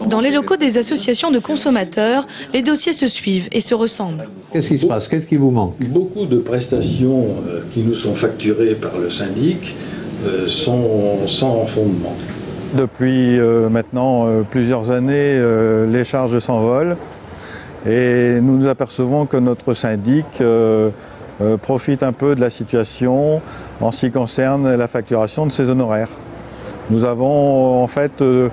Dans les locaux des associations de consommateurs, les dossiers se suivent et se ressemblent. Qu'est-ce qui se passe? Qu'est-ce qui vous manque? Beaucoup de prestations qui nous sont facturées par le syndic sont sans fondement. Depuis maintenant plusieurs années, les charges s'envolent et nous nous apercevons que notre syndic profite un peu de la situation en ce qui concerne la facturation de ses honoraires. Nous avons en fait de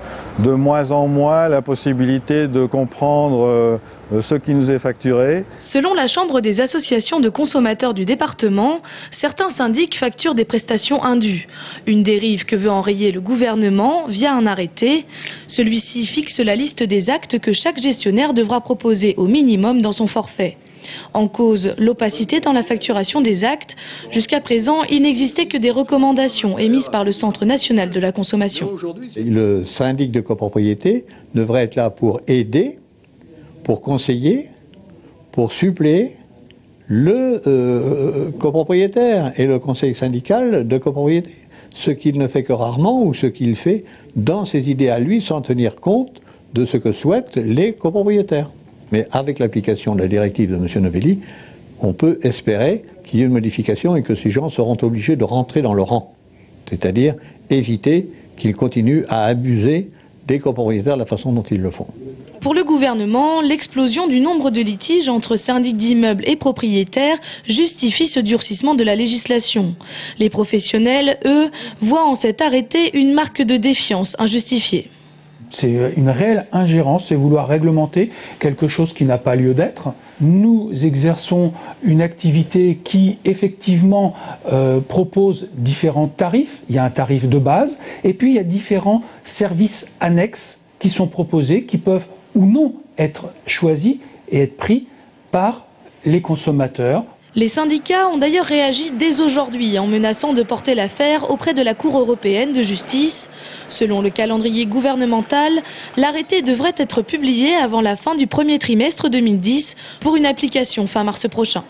moins en moins la possibilité de comprendre ce qui nous est facturé. Selon la Chambre des associations de consommateurs du département, certains syndics facturent des prestations indues. Une dérive que veut enrayer le gouvernement via un arrêté. Celui-ci fixe la liste des actes que chaque gestionnaire devra proposer au minimum dans son forfait. En cause, l'opacité dans la facturation des actes. Jusqu'à présent, il n'existait que des recommandations émises par le Centre national de la consommation. Le syndic de copropriété devrait être là pour aider, pour conseiller, pour suppléer le copropriétaire et le conseil syndical de copropriété. Ce qu'il ne fait que rarement ou ce qu'il fait dans ses idées à lui sans tenir compte de ce que souhaitent les copropriétaires. Mais avec l'application de la directive de M. Novelli, on peut espérer qu'il y ait une modification et que ces gens seront obligés de rentrer dans le rang. C'est-à-dire éviter qu'ils continuent à abuser des copropriétaires de la façon dont ils le font. Pour le gouvernement, l'explosion du nombre de litiges entre syndics d'immeubles et propriétaires justifie ce durcissement de la législation. Les professionnels, eux, voient en cet arrêté une marque de défiance injustifiée. C'est une réelle ingérence, c'est vouloir réglementer quelque chose qui n'a pas lieu d'être. Nous exerçons une activité qui, effectivement, propose différents tarifs. Il y a un tarif de base, et puis il y a différents services annexes qui sont proposés, qui peuvent ou non être choisis et être pris par les consommateurs. Les syndicats ont d'ailleurs réagi dès aujourd'hui en menaçant de porter l'affaire auprès de la Cour européenne de justice. Selon le calendrier gouvernemental, l'arrêté devrait être publié avant la fin du premier trimestre 2010 pour une application fin mars prochain.